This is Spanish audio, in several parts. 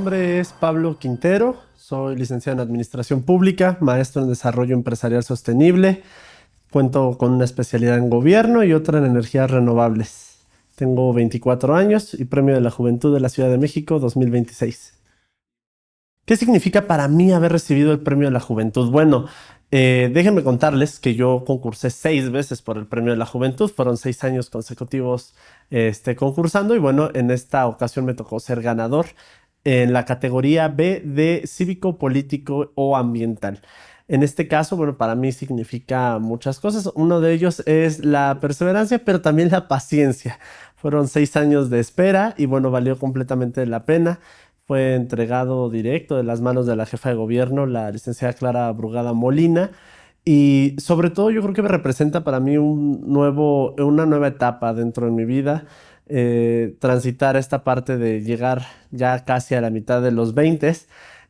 nombre es Pablo Quintero, soy licenciado en Administración Pública, maestro en Desarrollo Empresarial Sostenible, cuento con una especialidad en Gobierno y otra en Energías Renovables. Tengo 24 años y Premio de la Juventud de la Ciudad de México 2026. ¿Qué significa para mí haber recibido el Premio de la Juventud? Bueno, déjenme contarles que yo concursé 6 veces por el Premio de la Juventud, fueron 6 años consecutivos concursando y bueno, en esta ocasión me tocó ser ganador en la categoría B de cívico, político o ambiental. En este caso, bueno, para mí significa muchas cosas. Uno de ellos es la perseverancia, pero también la paciencia. Fueron 6 años de espera y bueno, valió completamente la pena. Fue entregado directo de las manos de la jefa de gobierno, la licenciada Clara Brugada Molina. Y sobre todo yo creo que me representa para mí una nueva etapa dentro de mi vida, transitar esta parte de llegar ya casi a la mitad de los 20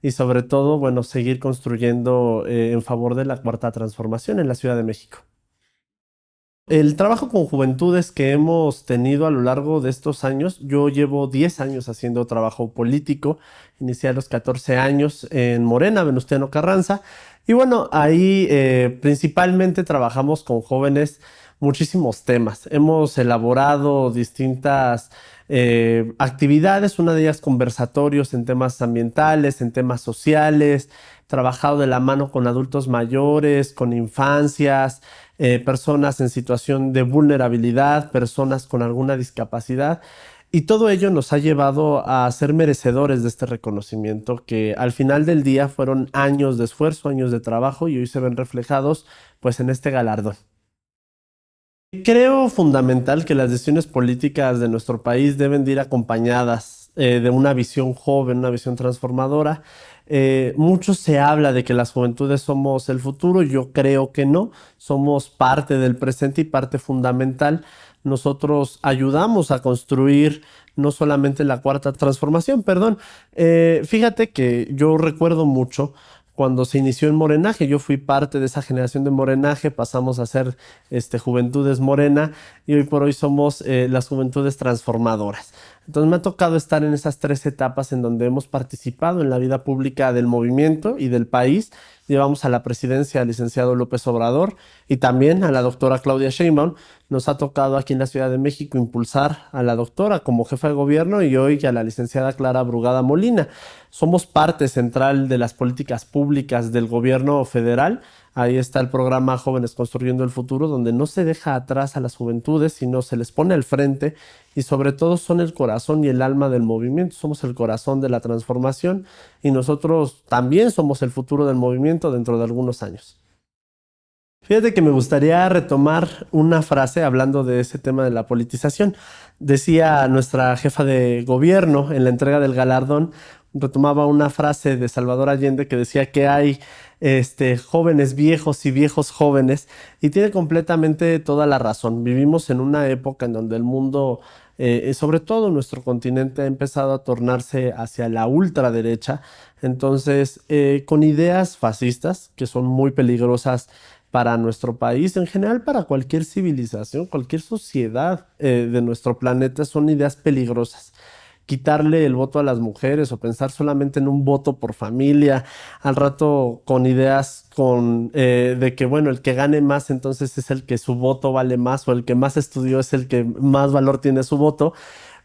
y sobre todo, bueno, seguir construyendo en favor de la cuarta transformación en la Ciudad de México. El trabajo con juventudes que hemos tenido a lo largo de estos años, yo llevo 10 años haciendo trabajo político, inicié a los 14 años en Morena, Venustiano Carranza, y bueno, ahí principalmente trabajamos con jóvenes muchísimos temas. Hemos elaborado distintas actividades, una de ellas conversatorios en temas ambientales, en temas sociales, trabajado de la mano con adultos mayores, con infancias, personas en situación de vulnerabilidad, personas con alguna discapacidad. Y todo ello nos ha llevado a ser merecedores de este reconocimiento que al final del día fueron años de esfuerzo, años de trabajo y hoy se ven reflejados pues en este galardón. Creo fundamental que las decisiones políticas de nuestro país deben de ir acompañadas de una visión joven, una visión transformadora. Mucho se habla de que las juventudes somos el futuro, yo creo que no, somos parte del presente y parte fundamental. Nosotros ayudamos a construir no solamente la cuarta transformación, perdón. Fíjate que yo recuerdo mucho cuando se inició en Morenaje, yo fui parte de esa generación de Morenaje, pasamos a ser Juventudes Morena y hoy por hoy somos las Juventudes Transformadoras. Entonces me ha tocado estar en esas 3 etapas en donde hemos participado en la vida pública del movimiento y del país. Llevamos a la presidencia al licenciado López Obrador y también a la doctora Claudia Sheinbaum. Nos ha tocado aquí en la Ciudad de México impulsar a la doctora como jefa de gobierno y hoy a la licenciada Clara Brugada Molina. Somos parte central de las políticas públicas del gobierno federal. Ahí está el programa Jóvenes Construyendo el Futuro, donde no se deja atrás a las juventudes, sino se les pone al frente y sobre todo son el corazón y el alma del movimiento. Somos el corazón de la transformación y nosotros también somos el futuro del movimiento dentro de algunos años. Fíjate que me gustaría retomar una frase hablando de ese tema de la politización. Decía nuestra jefa de gobierno en la entrega del galardón, retomaba una frase de Salvador Allende que decía que hay jóvenes viejos y viejos jóvenes y tiene completamente toda la razón. Vivimos en una época en donde el mundo, sobre todo nuestro continente, ha empezado a tornarse hacia la ultraderecha, entonces con ideas fascistas que son muy peligrosas para nuestro país, en general para cualquier civilización, cualquier sociedad de nuestro planeta, son ideas peligrosas. Quitarle el voto a las mujeres o pensar solamente en un voto por familia, al rato con ideas de que, bueno, el que gane más entonces es el que su voto vale más o el que más estudió es el que más valor tiene su voto,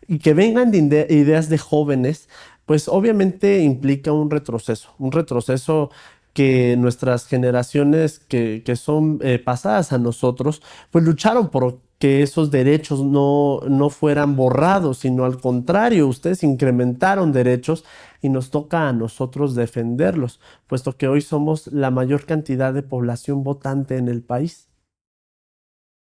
y que vengan de ideas de jóvenes, pues obviamente implica un retroceso que nuestras generaciones que son pasadas a nosotros, pues lucharon por que esos derechos no fueran borrados, sino al contrario, ustedes incrementaron derechos y nos toca a nosotros defenderlos, puesto que hoy somos la mayor cantidad de población votante en el país.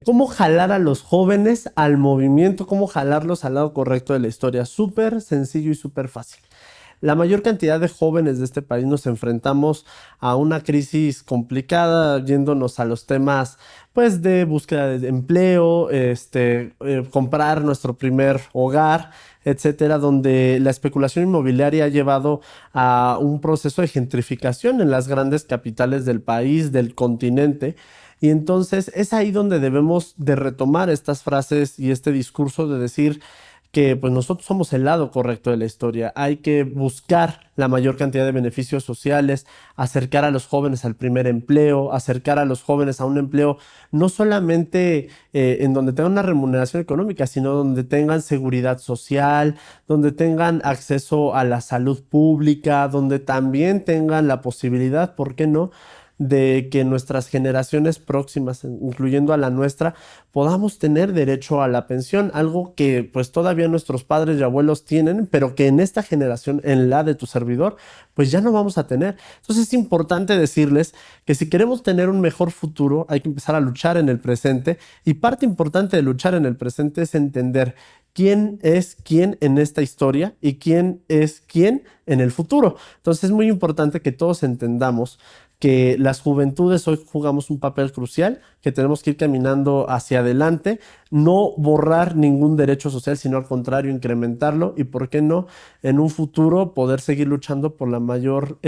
¿Cómo jalar a los jóvenes al movimiento? ¿Cómo jalarlos al lado correcto de la historia? Súper sencillo y súper fácil. La mayor cantidad de jóvenes de este país nos enfrentamos a una crisis complicada, yéndonos a los temas pues de búsqueda de empleo, comprar nuestro primer hogar, etcétera, donde la especulación inmobiliaria ha llevado a un proceso de gentrificación en las grandes capitales del país, del continente. Y entonces es ahí donde debemos de retomar estas frases y este discurso de decir que pues nosotros somos el lado correcto de la historia. Hay que buscar la mayor cantidad de beneficios sociales, acercar a los jóvenes al primer empleo, acercar a los jóvenes a un empleo no solamente en donde tengan una remuneración económica, sino donde tengan seguridad social, donde tengan acceso a la salud pública, donde también tengan la posibilidad, ¿por qué no?, de que nuestras generaciones próximas, incluyendo a la nuestra, podamos tener derecho a la pensión, algo que pues todavía nuestros padres y abuelos tienen, pero que en esta generación, en la de tu servidor, pues ya no vamos a tener. Entonces es importante decirles que si queremos tener un mejor futuro, hay que empezar a luchar en el presente, y parte importante de luchar en el presente es entender quién es quién en esta historia y quién es quién en el futuro. Entonces es muy importante que todos entendamos que las juventudes hoy jugamos un papel crucial, que tenemos que ir caminando hacia adelante, no borrar ningún derecho social, sino al contrario, incrementarlo y, ¿por qué no?, en un futuro poder seguir luchando por la mayor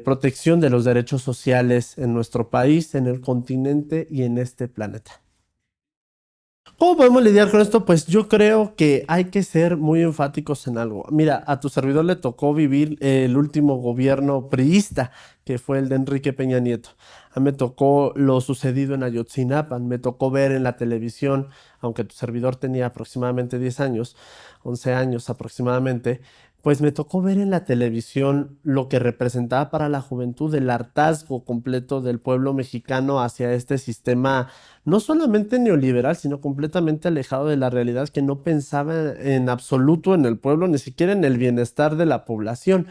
protección de los derechos sociales en nuestro país, en el continente y en este planeta. ¿Cómo podemos lidiar con esto? Pues yo creo que hay que ser muy enfáticos en algo. Mira, a tu servidor le tocó vivir el último gobierno priista, que fue el de Enrique Peña Nieto. A mí me tocó lo sucedido en Ayotzinapa, me tocó ver en la televisión, aunque tu servidor tenía aproximadamente 10 años, 11 años aproximadamente, pues me tocó ver en la televisión lo que representaba para la juventud el hartazgo completo del pueblo mexicano hacia este sistema no solamente neoliberal, sino completamente alejado de la realidad, que no pensaba en absoluto en el pueblo, ni siquiera en el bienestar de la población.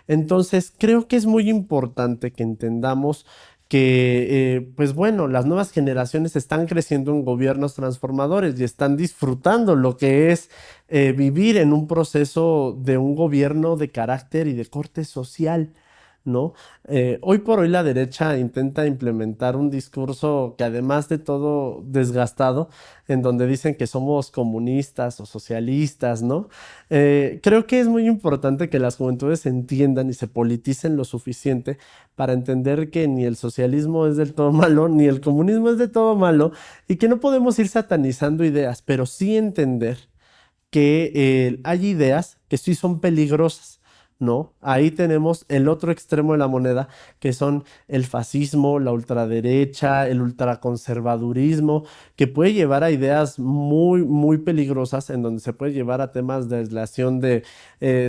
Entonces, creo que es muy importante que entendamos que, pues bueno, las nuevas generaciones están creciendo en gobiernos transformadores y están disfrutando lo que es vivir en un proceso de un gobierno de carácter y de corte social, ¿no? Hoy por hoy la derecha intenta implementar un discurso que, además de todo desgastado, en donde dicen que somos comunistas o socialistas, ¿no? Creo que es muy importante que las juventudes entiendan y se politicen lo suficiente para entender que ni el socialismo es del todo malo, ni el comunismo es de todo malo, y que no podemos ir satanizando ideas, pero sí entender que hay ideas que sí son peligrosas, ¿no? Ahí tenemos el otro extremo de la moneda, que son el fascismo, la ultraderecha, el ultraconservadurismo, que puede llevar a ideas muy, muy peligrosas, en donde se puede llevar a temas de aislación de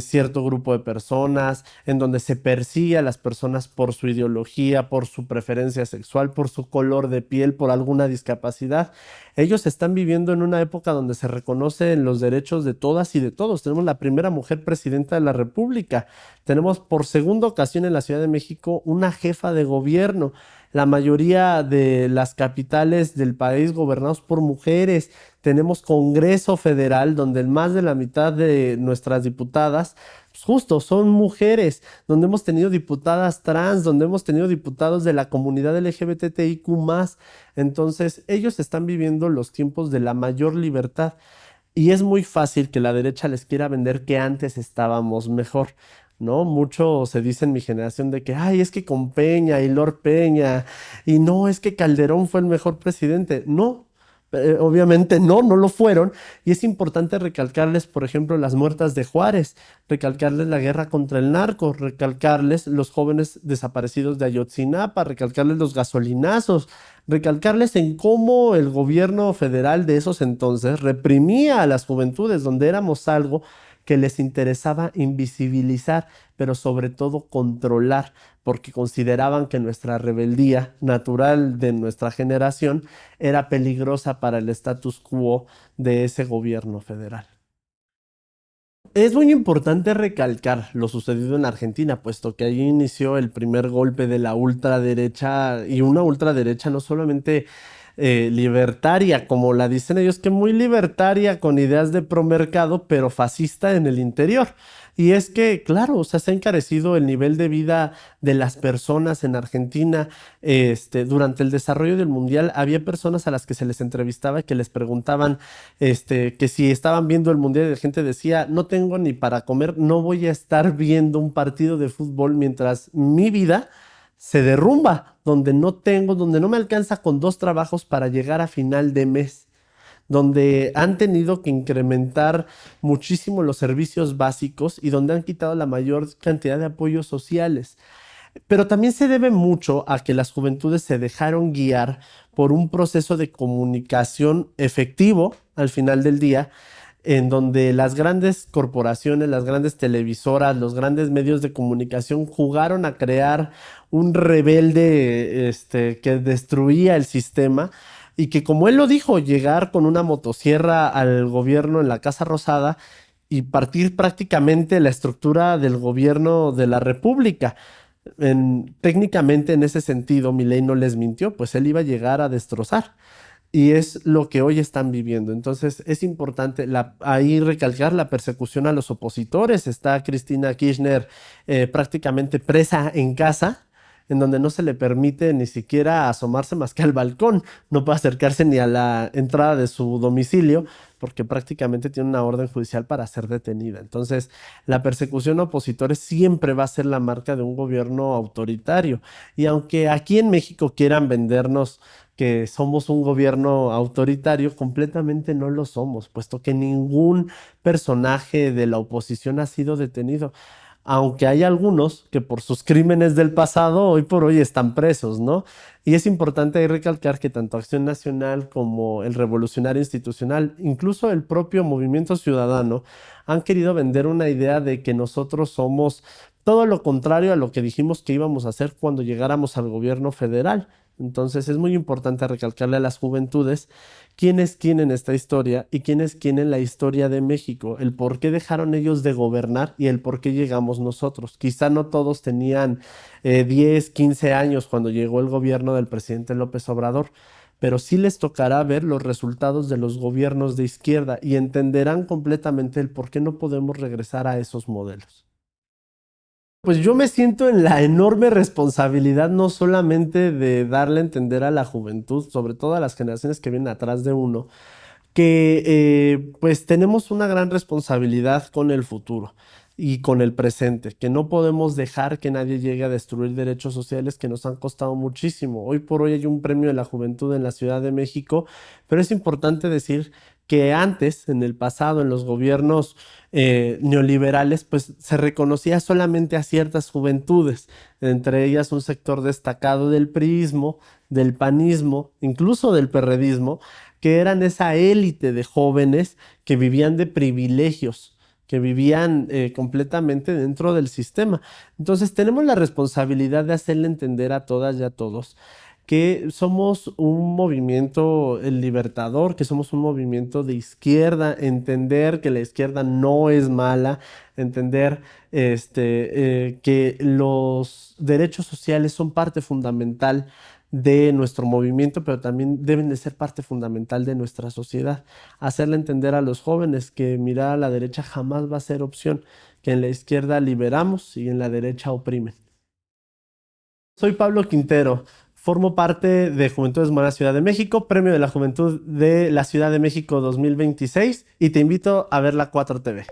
cierto grupo de personas, en donde se persigue a las personas por su ideología, por su preferencia sexual, por su color de piel, por alguna discapacidad. Ellos están viviendo en una época donde se reconocen los derechos de todas y de todos. Tenemos la primera mujer presidenta de la República. Tenemos por segunda ocasión en la Ciudad de México una jefa de gobierno. La mayoría de las capitales del país gobernados por mujeres. Tenemos Congreso Federal, donde más de la mitad de nuestras diputadas, pues justo, son mujeres, donde hemos tenido diputadas trans, donde hemos tenido diputados de la comunidad LGBTIQ+. Entonces, ellos están viviendo los tiempos de la mayor libertad. Y es muy fácil que la derecha les quiera vender que antes estábamos mejor, ¿no? Mucho se dice en mi generación de que, ay, es que con Peña y Lord Peña, y no, es que Calderón fue el mejor presidente. No, obviamente no, no lo fueron. Y es importante recalcarles, por ejemplo, las muertas de Juárez, recalcarles la guerra contra el narco, recalcarles los jóvenes desaparecidos de Ayotzinapa, recalcarles los gasolinazos, recalcarles en cómo el gobierno federal de esos entonces reprimía a las juventudes, donde éramos algo que les interesaba invisibilizar, pero sobre todo controlar, porque consideraban que nuestra rebeldía natural de nuestra generación era peligrosa para el status quo de ese gobierno federal. Es muy importante recalcar lo sucedido en Argentina, puesto que allí inició el primer golpe de la ultraderecha, y una ultraderecha no solamente libertaria, como la dicen ellos, que muy libertaria con ideas de promercado, pero fascista en el interior. Y es que, claro, o sea, se ha encarecido el nivel de vida de las personas en Argentina. Durante el desarrollo del mundial había personas a las que se les entrevistaba y que les preguntaban que si estaban viendo el mundial, y la gente decía, no tengo ni para comer, no voy a estar viendo un partido de fútbol mientras mi vida se derrumba, donde no tengo, donde no me alcanza con dos trabajos para llegar a final de mes. donde han tenido que incrementar muchísimo los servicios básicos y donde han quitado la mayor cantidad de apoyos sociales. Pero también se debe mucho a que las juventudes se dejaron guiar por un proceso de comunicación efectivo al final del día, en donde las grandes corporaciones, las grandes televisoras, los grandes medios de comunicación jugaron a crear un rebelde que destruía el sistema y que, como él lo dijo, llegar con una motosierra al gobierno en la Casa Rosada y partir prácticamente la estructura del gobierno de la República. Técnicamente, en ese sentido, Milei no les mintió, pues él iba a llegar a destrozar. Y es lo que hoy están viviendo. Entonces es importante ahí recalcar la persecución a los opositores. Está Cristina Kirchner prácticamente presa en casa, en donde no se le permite ni siquiera asomarse más que al balcón. No puede acercarse ni a la entrada de su domicilio porque prácticamente tiene una orden judicial para ser detenida. Entonces, la persecución a opositores siempre va a ser la marca de un gobierno autoritario. Y aunque aquí en México quieran vendernos que somos un gobierno autoritario, completamente no lo somos, puesto que ningún personaje de la oposición ha sido detenido, aunque hay algunos que por sus crímenes del pasado hoy por hoy están presos, ¿no? Y es importante ahí recalcar que tanto Acción Nacional como el Revolucionario Institucional, incluso el propio Movimiento Ciudadano, han querido vender una idea de que nosotros somos todo lo contrario a lo que dijimos que íbamos a hacer cuando llegáramos al gobierno federal. Entonces es muy importante recalcarle a las juventudes quién es quién en esta historia y quién es quién en la historia de México, el por qué dejaron ellos de gobernar y el por qué llegamos nosotros. Quizá no todos tenían 10, 15 años cuando llegó el gobierno del presidente López Obrador, pero sí les tocará ver los resultados de los gobiernos de izquierda y entenderán completamente el por qué no podemos regresar a esos modelos. Pues yo me siento en la enorme responsabilidad no solamente de darle a entender a la juventud, sobre todo a las generaciones que vienen atrás de uno, que pues tenemos una gran responsabilidad con el futuro y con el presente, que no podemos dejar que nadie llegue a destruir derechos sociales que nos han costado muchísimo. Hoy por hoy hay un premio de la juventud en la Ciudad de México, pero es importante decir que antes, en el pasado, en los gobiernos neoliberales, pues se reconocía solamente a ciertas juventudes, entre ellas un sector destacado del priismo, del panismo, incluso del perredismo, que eran esa élite de jóvenes que vivían de privilegios, que vivían completamente dentro del sistema. Entonces tenemos la responsabilidad de hacerle entender a todas y a todos que somos un movimiento libertador, que somos un movimiento de izquierda, entender que la izquierda no es mala, entender que los derechos sociales son parte fundamental de nuestro movimiento, pero también deben de ser parte fundamental de nuestra sociedad. Hacerle entender a los jóvenes que mirar a la derecha jamás va a ser opción, que en la izquierda liberamos y en la derecha oprimen. Soy Pablo Quintero, formo parte de Juventudes Morenas Ciudad de México, Premio de la Juventud de la Ciudad de México 2026 y te invito a ver la 4TV.